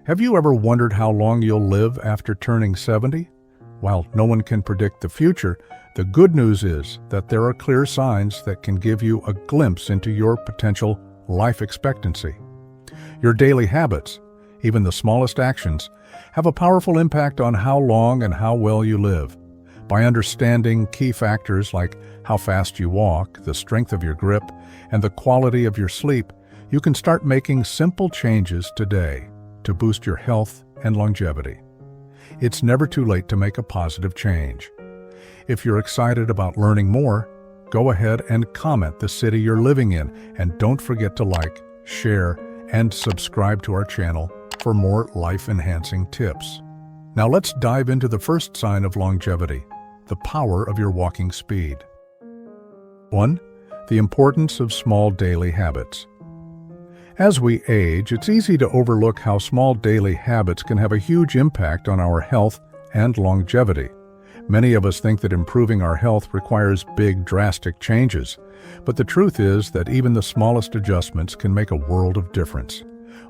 Have you ever wondered how long you'll live after turning 70? While no one can predict the future, the good news is that there are clear signs that can give you a glimpse into your potential life expectancy. Your daily habits, even the smallest actions, have a powerful impact on how long and how well you live. By understanding key factors like how fast you walk, the strength of your grip, and the quality of your sleep, you can start making simple changes today to boost your health and longevity. It's never too late to make a positive change. If you're excited about learning more, go ahead and comment the city you're living in, and don't forget to like, share, and subscribe to our channel for more life-enhancing tips. Now let's dive into the first sign of longevity, the power of your walking speed. 1. The importance of small daily habits. As we age, it's easy to overlook how small daily habits can have a huge impact on our health and longevity. Many of us think that improving our health requires big, drastic changes, but the truth is that even the smallest adjustments can make a world of difference.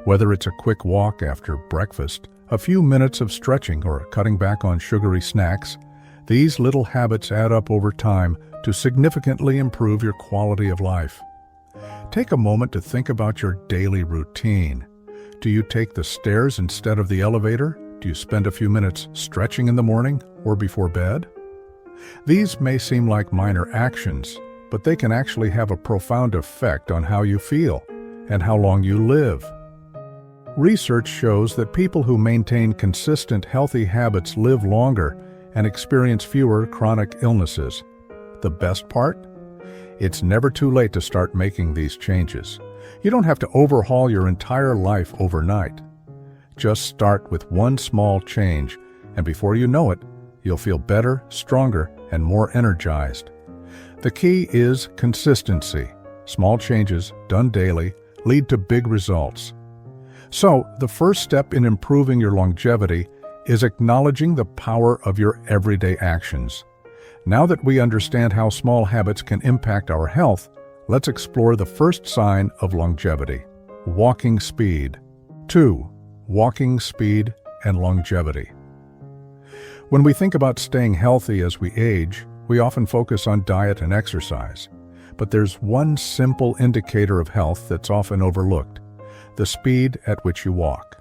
Whether it's a quick walk after breakfast, a few minutes of stretching, or cutting back on sugary snacks, these little habits add up over time to significantly improve your quality of life. Take a moment to think about your daily routine. Do you take the stairs instead of the elevator? Do you spend a few minutes stretching in the morning or before bed? These may seem like minor actions, but they can actually have a profound effect on how you feel and how long you live. Research shows that people who maintain consistent, healthy habits live longer and experience fewer chronic illnesses. The best part? It's never too late to start making these changes. You don't have to overhaul your entire life overnight. Just start with one small change, and before you know it, you'll feel better, stronger, and more energized. The key is consistency. Small changes, done daily, lead to big results. So, the first step in improving your longevity is acknowledging the power of your everyday actions. Now that we understand how small habits can impact our health, let's explore the first sign of longevity: walking speed. 2. Walking speed and longevity. When we think about staying healthy as we age, we often focus on diet and exercise. But there's one simple indicator of health that's often overlooked: the speed at which you walk.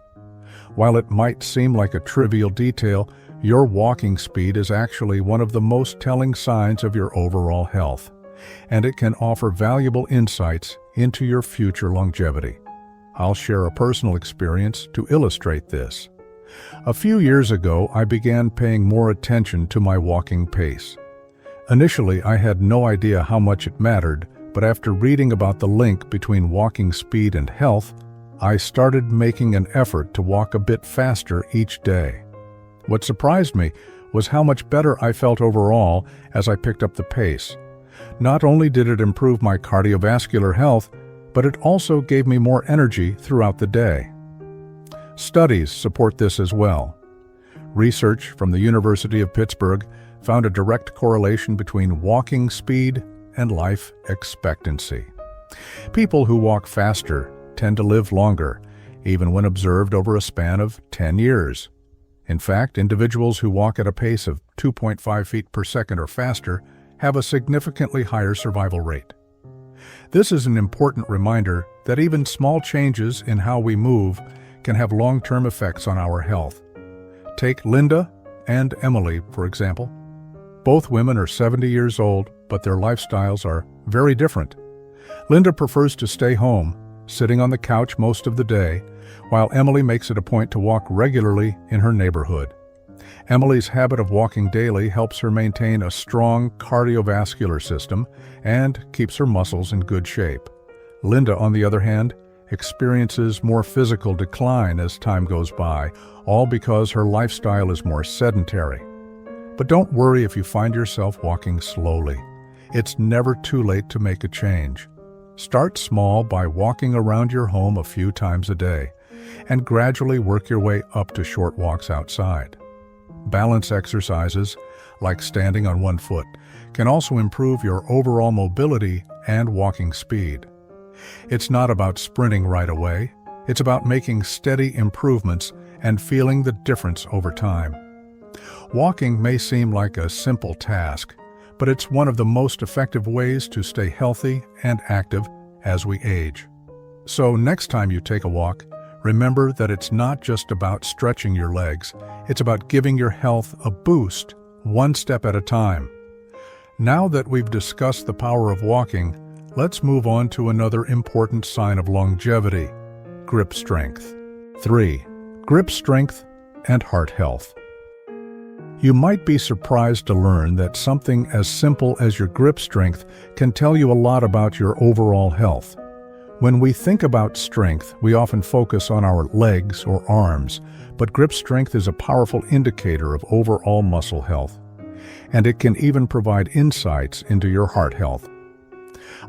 While it might seem like a trivial detail, your walking speed is actually one of the most telling signs of your overall health, and it can offer valuable insights into your future longevity. I'll share a personal experience to illustrate this. A few years ago, I began paying more attention to my walking pace. Initially, I had no idea how much it mattered, but after reading about the link between walking speed and health, I started making an effort to walk a bit faster each day. What surprised me was how much better I felt overall as I picked up the pace. Not only did it improve my cardiovascular health, but it also gave me more energy throughout the day. Studies support this as well. Research from the University of Pittsburgh found a direct correlation between walking speed and life expectancy. People who walk faster tend to live longer, even when observed over a span of 10 years. In fact, individuals who walk at a pace of 2.5 feet per second or faster have a significantly higher survival rate. This is an important reminder that even small changes in how we move can have long-term effects on our health. Take Linda and Emily, for example. Both women are 70 years old, but their lifestyles are very different. Linda prefers to stay home, sitting on the couch most of the day, while Emily makes it a point to walk regularly in her neighborhood. Emily's habit of walking daily helps her maintain a strong cardiovascular system and keeps her muscles in good shape. Linda, on the other hand, experiences more physical decline as time goes by, all because her lifestyle is more sedentary. But don't worry if you find yourself walking slowly. It's never too late to make a change. Start small by walking around your home a few times a day, and gradually work your way up to short walks outside. Balance exercises, like standing on one foot, can also improve your overall mobility and walking speed. It's not about sprinting right away. It's about making steady improvements and feeling the difference over time. Walking may seem like a simple task, but it's one of the most effective ways to stay healthy and active as we age. So next time you take a walk, remember that it's not just about stretching your legs, it's about giving your health a boost, one step at a time. Now that we've discussed the power of walking, let's move on to another important sign of longevity: grip strength. 3. Grip strength and heart health. You might be surprised to learn that something as simple as your grip strength can tell you a lot about your overall health. When we think about strength, we often focus on our legs or arms, but grip strength is a powerful indicator of overall muscle health, and it can even provide insights into your heart health.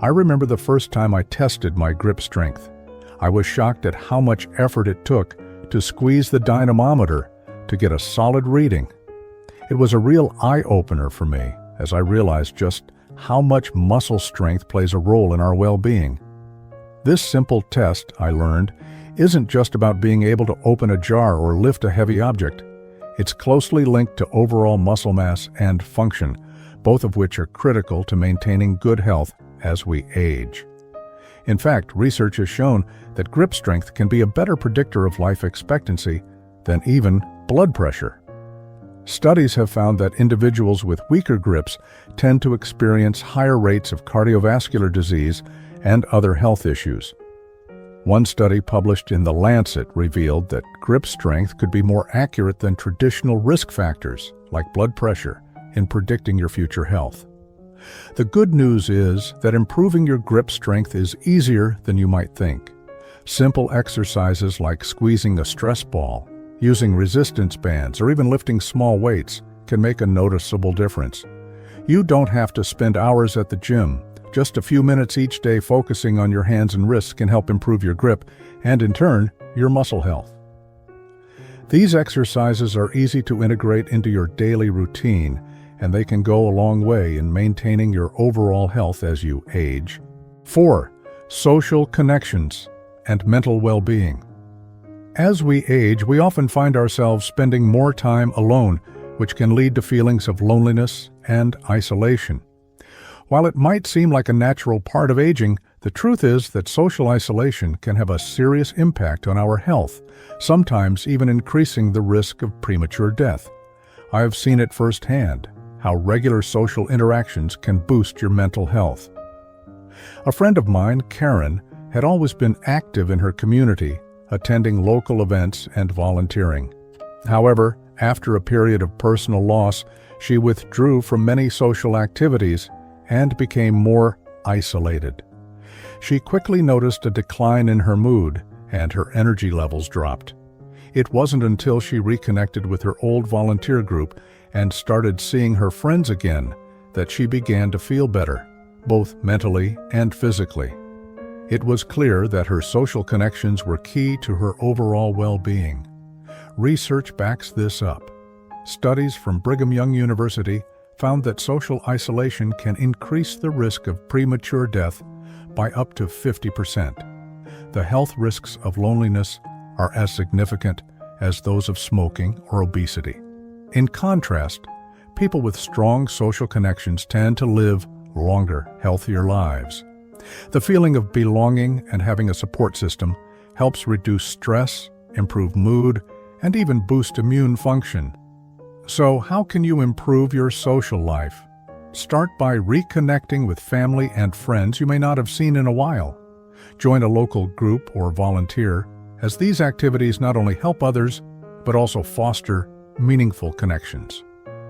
I remember the first time I tested my grip strength. I was shocked at how much effort it took to squeeze the dynamometer to get a solid reading. It was a real eye-opener for me as I realized just how much muscle strength plays a role in our well-being. This simple test, I learned, isn't just about being able to open a jar or lift a heavy object. It's closely linked to overall muscle mass and function, both of which are critical to maintaining good health as we age. In fact, research has shown that grip strength can be a better predictor of life expectancy than even blood pressure. Studies have found that individuals with weaker grips tend to experience higher rates of cardiovascular disease and other health issues. One study published in The Lancet revealed that grip strength could be more accurate than traditional risk factors, like blood pressure, in predicting your future health. The good news is that improving your grip strength is easier than you might think. Simple exercises like squeezing a stress ball, using resistance bands, or even lifting small weights can make a noticeable difference. You don't have to spend hours at the gym. Just a few minutes each day focusing on your hands and wrists can help improve your grip and, in turn, your muscle health. These exercises are easy to integrate into your daily routine, and they can go a long way in maintaining your overall health as you age. 4. Social connections and mental well-being. As we age, we often find ourselves spending more time alone, which can lead to feelings of loneliness and isolation. While it might seem like a natural part of aging, the truth is that social isolation can have a serious impact on our health, sometimes even increasing the risk of premature death. I have seen it firsthand, how regular social interactions can boost your mental health. A friend of mine, Karen, had always been active in her community, attending local events and volunteering. However, after a period of personal loss, she withdrew from many social activities and became more isolated. She quickly noticed a decline in her mood, and her energy levels dropped. It wasn't until she reconnected with her old volunteer group and started seeing her friends again that she began to feel better, both mentally and physically. It was clear that her social connections were key to her overall well-being. Research backs this up. Studies from Brigham Young University found that social isolation can increase the risk of premature death by up to 50%. The health risks of loneliness are as significant as those of smoking or obesity. In contrast, people with strong social connections tend to live longer, healthier lives. The feeling of belonging and having a support system helps reduce stress, improve mood, and even boost immune function. So, how can you improve your social life? Start by reconnecting with family and friends you may not have seen in a while. Join a local group or volunteer, as these activities not only help others, but also foster meaningful connections.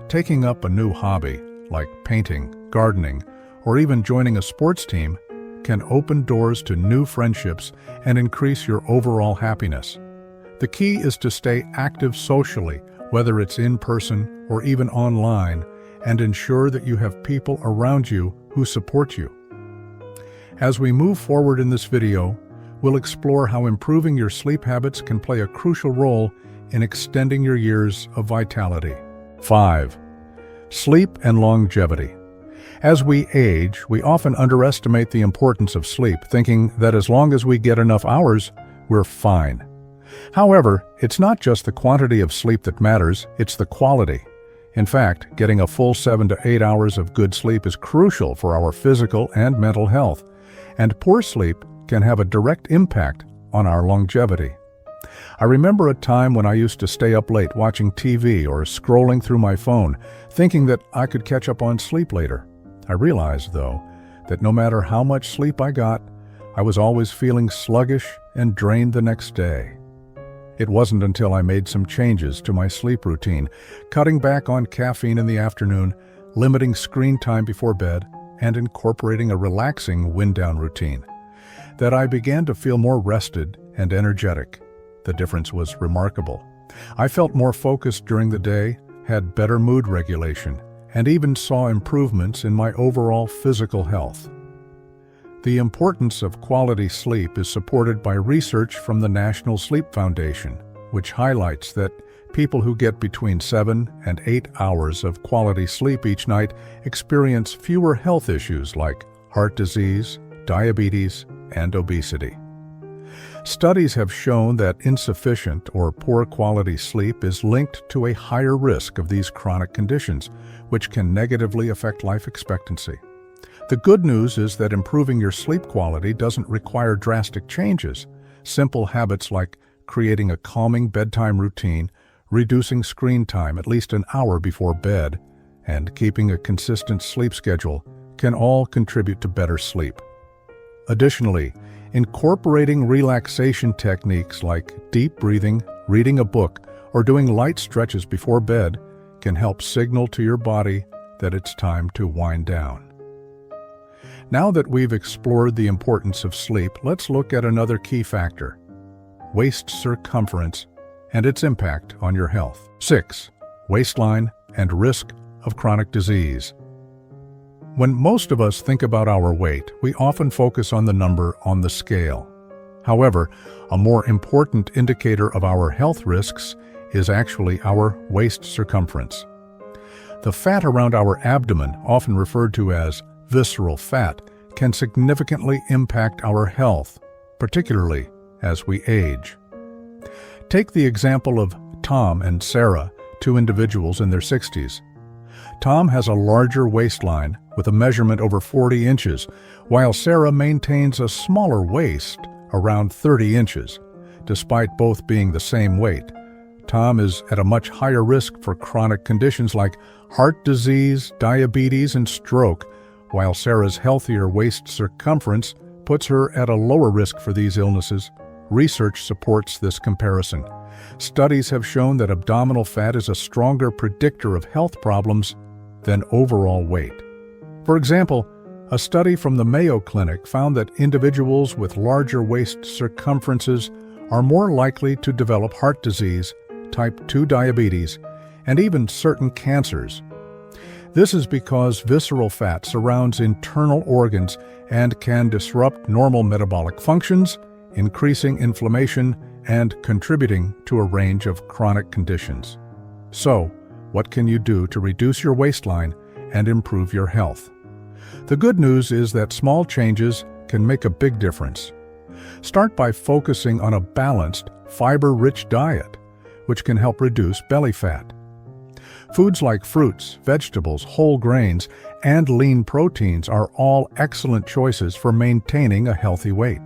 Taking up a new hobby, like painting, gardening, or even joining a sports team, can open doors to new friendships and increase your overall happiness. The key is to stay active socially, whether it's in person or even online, and ensure that you have people around you who support you. As we move forward in this video, we'll explore how improving your sleep habits can play a crucial role in extending your years of vitality. 5. Sleep and longevity. As we age, we often underestimate the importance of sleep, thinking that as long as we get enough hours, we're fine. However, it's not just the quantity of sleep that matters, it's the quality. In fact, getting a full 7 to 8 hours of good sleep is crucial for our physical and mental health, and poor sleep can have a direct impact on our longevity. I remember a time when I used to stay up late watching TV or scrolling through my phone, thinking that I could catch up on sleep later. I realized, though, that no matter how much sleep I got, I was always feeling sluggish and drained the next day. It wasn't until I made some changes to my sleep routine, cutting back on caffeine in the afternoon, limiting screen time before bed, and incorporating a relaxing wind-down routine, that I began to feel more rested and energetic. The difference was remarkable. I felt more focused during the day, had better mood regulation, and even saw improvements in my overall physical health. The importance of quality sleep is supported by research from the National Sleep Foundation, which highlights that people who get between 7 and 8 hours of quality sleep each night experience fewer health issues like heart disease, diabetes, and obesity. Studies have shown that insufficient or poor quality sleep is linked to a higher risk of these chronic conditions, which can negatively affect life expectancy. The good news is that improving your sleep quality doesn't require drastic changes. Simple habits like creating a calming bedtime routine, reducing screen time at least an hour before bed, and keeping a consistent sleep schedule can all contribute to better sleep. Additionally, incorporating relaxation techniques like deep breathing, reading a book, or doing light stretches before bed can help signal to your body that it's time to wind down. Now that we've explored the importance of sleep, let's look at another key factor: waist circumference and its impact on your health. 6. Waistline and risk of chronic disease. When most of us think about our weight, we often focus on the number on the scale. However, a more important indicator of our health risks is actually our waist circumference. The fat around our abdomen, often referred to as visceral fat, can significantly impact our health, particularly as we age. Take the example of Tom and Sarah, two individuals in their 60s. Tom has a larger waistline with a measurement over 40 inches, while Sarah maintains a smaller waist, around 30 inches. Despite both being the same weight, Tom is at a much higher risk for chronic conditions like heart disease, diabetes, and stroke, while Sarah's healthier waist circumference puts her at a lower risk for these illnesses. Research supports this comparison. Studies have shown that abdominal fat is a stronger predictor of health problems than overall weight. For example, a study from the Mayo Clinic found that individuals with larger waist circumferences are more likely to develop heart disease, type 2 diabetes, and even certain cancers. This is because visceral fat surrounds internal organs and can disrupt normal metabolic functions, increasing inflammation and contributing to a range of chronic conditions. So, what can you do to reduce your waistline and improve your health? The good news is that small changes can make a big difference. Start by focusing on a balanced, fiber-rich diet, which can help reduce belly fat. Foods like fruits, vegetables, whole grains, and lean proteins are all excellent choices for maintaining a healthy weight.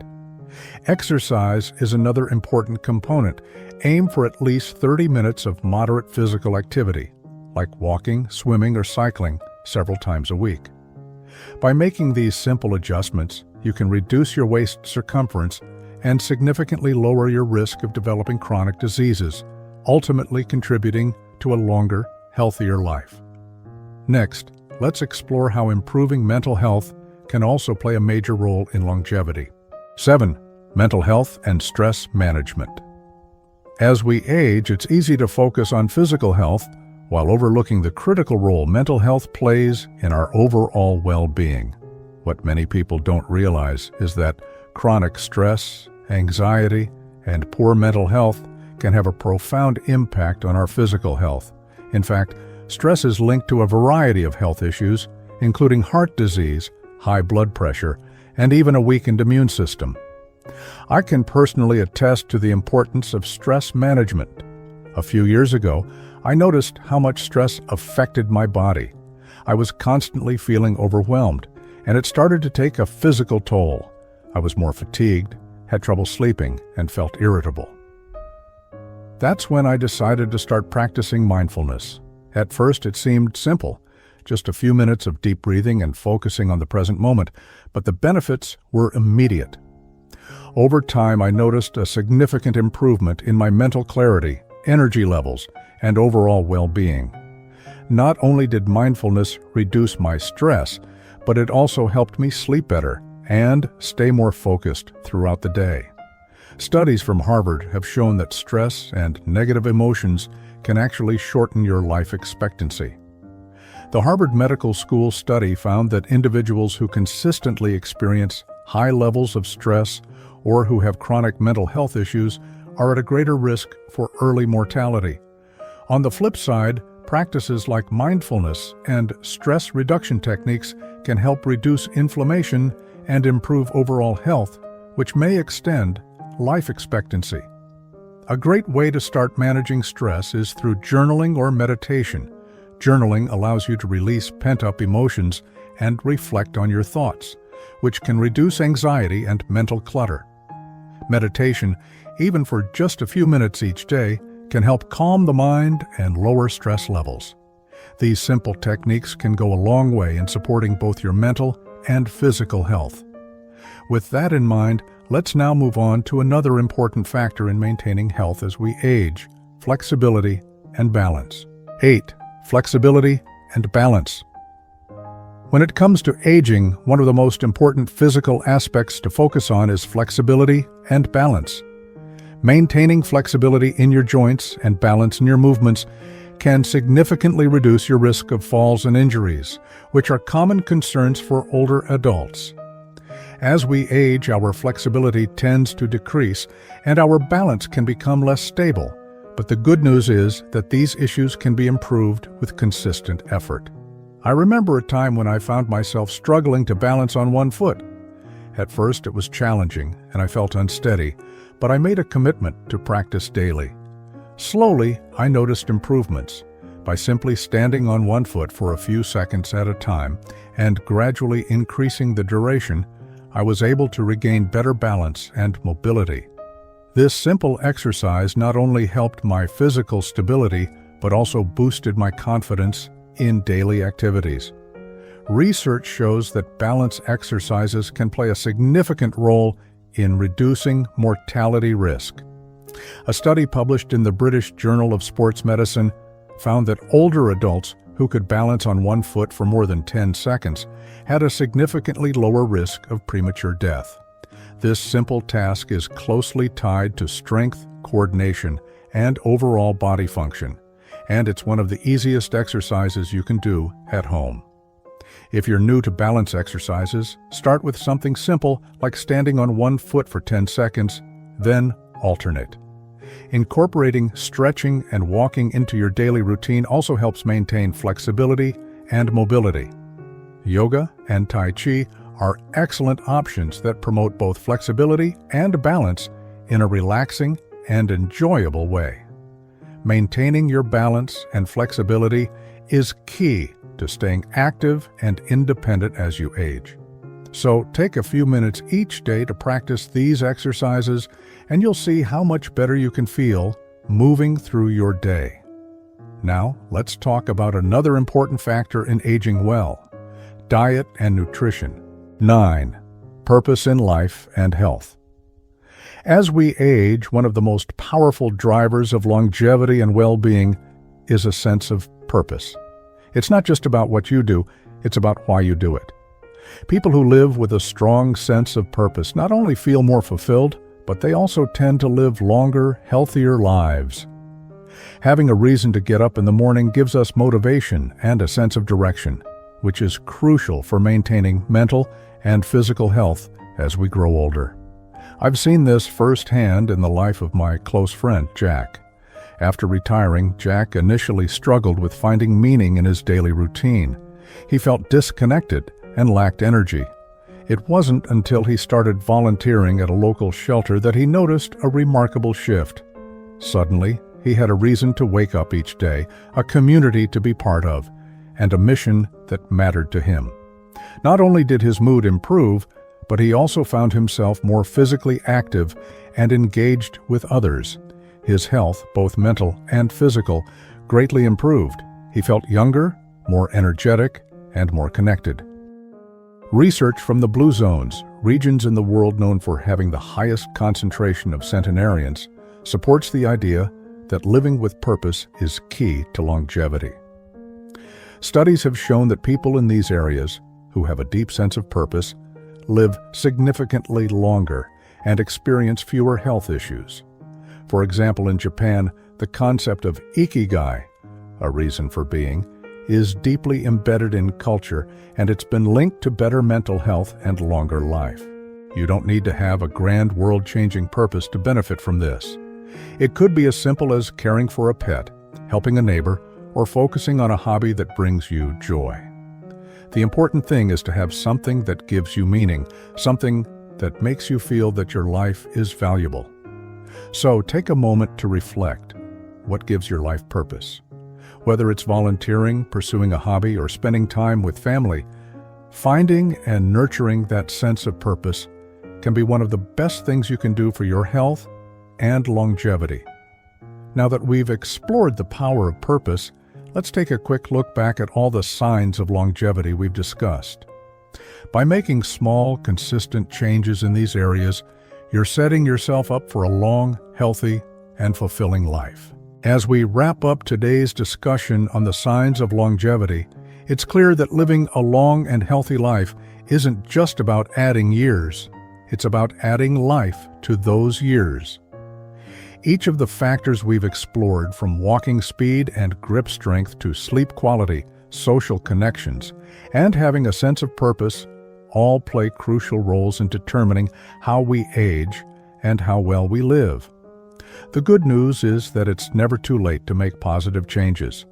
Exercise is another important component. Aim for at least 30 minutes of moderate physical activity, like walking, swimming, or cycling, several times a week. By making these simple adjustments, you can reduce your waist circumference and significantly lower your risk of developing chronic diseases, ultimately contributing to a longer, healthier life. Next, let's explore how improving mental health can also play a major role in longevity. 7. Mental health and stress management. As we age, it's easy to focus on physical health while overlooking the critical role mental health plays in our overall well-being. What many people don't realize is that chronic stress, anxiety, and poor mental health can have a profound impact on our physical health. In fact, stress is linked to a variety of health issues, including heart disease, high blood pressure, and even a weakened immune system. I can personally attest to the importance of stress management. A few years ago, I noticed how much stress affected my body. I was constantly feeling overwhelmed, and it started to take a physical toll. I was more fatigued, had trouble sleeping, and felt irritable. That's when I decided to start practicing mindfulness. At first, it seemed simple, just a few minutes of deep breathing and focusing on the present moment, but the benefits were immediate. Over time, I noticed a significant improvement in my mental clarity, energy levels, and overall well-being. Not only did mindfulness reduce my stress, but it also helped me sleep better and stay more focused throughout the day. Studies from Harvard have shown that stress and negative emotions can actually shorten your life expectancy. The Harvard Medical School study found that individuals who consistently experience high levels of stress or who have chronic mental health issues are at a greater risk for early mortality. On the flip side, practices like mindfulness and stress reduction techniques can help reduce inflammation and improve overall health, which may extend life expectancy. A great way to start managing stress is through journaling or meditation. Journaling allows you to release pent-up emotions and reflect on your thoughts, which can reduce anxiety and mental clutter. Meditation, even for just a few minutes each day, can help calm the mind and lower stress levels. These simple techniques can go a long way in supporting both your mental and physical health. With that in mind, let's now move on to another important factor in maintaining health as we age: flexibility and balance. 8. Flexibility and balance. When it comes to aging, one of the most important physical aspects to focus on is flexibility and balance. Maintaining flexibility in your joints and balance in your movements can significantly reduce your risk of falls and injuries, which are common concerns for older adults. As we age, our flexibility tends to decrease and our balance can become less stable. But the good news is that these issues can be improved with consistent effort. I remember a time when I found myself struggling to balance on one foot. At first, it was challenging and I felt unsteady, but I made a commitment to practice daily. Slowly, I noticed improvements. By simply standing on one foot for a few seconds at a time and gradually increasing the duration, I was able to regain better balance and mobility. This simple exercise not only helped my physical stability, but also boosted my confidence in daily activities. Research shows that balance exercises can play a significant role in reducing mortality risk. A study published in the British Journal of Sports Medicine found that older adults who could balance on one foot for more than 10 seconds had a significantly lower risk of premature death. This simple task is closely tied to strength, coordination, and overall body function, and it's one of the easiest exercises you can do at home. If you're new to balance exercises, start with something simple like standing on one foot for 10 seconds, then alternate. Incorporating stretching and walking into your daily routine also helps maintain flexibility and mobility. Yoga and Tai Chi are excellent options that promote both flexibility and balance in a relaxing and enjoyable way. Maintaining your balance and flexibility is key to staying active and independent as you age. So take a few minutes each day to practice these exercises, and you'll see how much better you can feel moving through your day. Now, let's talk about another important factor in aging well: diet and nutrition. 9. Purpose in life and health. As we age, one of the most powerful drivers of longevity and well-being is a sense of purpose. It's not just about what you do, it's about why you do it. People who live with a strong sense of purpose not only feel more fulfilled, but they also tend to live longer, healthier lives. Having a reason to get up in the morning gives us motivation and a sense of direction, which is crucial for maintaining mental and physical health as we grow older. I've seen this firsthand in the life of my close friend, Jack. After retiring, Jack initially struggled with finding meaning in his daily routine. He felt disconnected and lacked energy. It wasn't until he started volunteering at a local shelter that he noticed a remarkable shift. Suddenly, he had a reason to wake up each day, a community to be part of, and a mission that mattered to him. Not only did his mood improve, but he also found himself more physically active and engaged with others. His health, both mental and physical, greatly improved. He felt younger, more energetic, and more connected. Research from the Blue Zones, regions in the world known for having the highest concentration of centenarians, supports the idea that living with purpose is key to longevity. Studies have shown that people in these areas, who have a deep sense of purpose, live significantly longer and experience fewer health issues. For example, in Japan, the concept of ikigai, a reason for being, is deeply embedded in culture, and it's been linked to better mental health and longer life. You don't need to have a grand world-changing purpose to benefit from this. It could be as simple as caring for a pet, helping a neighbor, or focusing on a hobby that brings you joy. The important thing is to have something that gives you meaning, something that makes you feel that your life is valuable. So take a moment to reflect. What gives your life purpose? Whether it's volunteering, pursuing a hobby, or spending time with family, finding and nurturing that sense of purpose can be one of the best things you can do for your health and longevity. Now that we've explored the power of purpose, let's take a quick look back at all the signs of longevity we've discussed. By making small, consistent changes in these areas, you're setting yourself up for a long, healthy, and fulfilling life. As we wrap up today's discussion on the signs of longevity, it's clear that living a long and healthy life isn't just about adding years. It's about adding life to those years. Each of the factors we've explored, from walking speed and grip strength to sleep quality, social connections, and having a sense of purpose, all play crucial roles in determining how we age and how well we live. The good news is that it's never too late to make positive changes.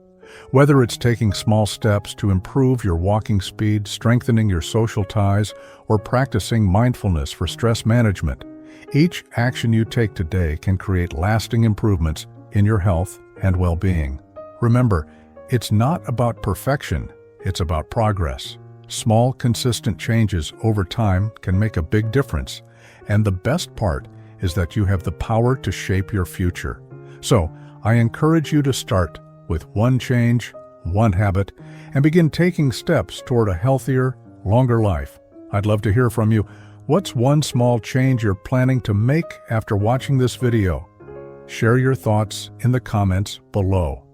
Whether it's taking small steps to improve your walking speed, strengthening your social ties, or practicing mindfulness for stress management, each action you take today can create lasting improvements in your health and well-being. Remember, it's not about perfection, it's about progress. Small, consistent changes over time can make a big difference, and the best part is that you have the power to shape your future. So, I encourage you to start with one change, one habit, and begin taking steps toward a healthier, longer life. I'd love to hear from you. What's one small change you're planning to make after watching this video? Share your thoughts in the comments below.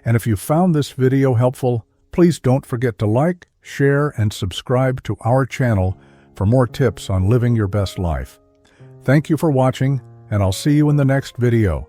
And if you found this video helpful, please don't forget to like, share, and subscribe to our channel for more tips on living your best life. Thank you for watching, and I'll see you in the next video.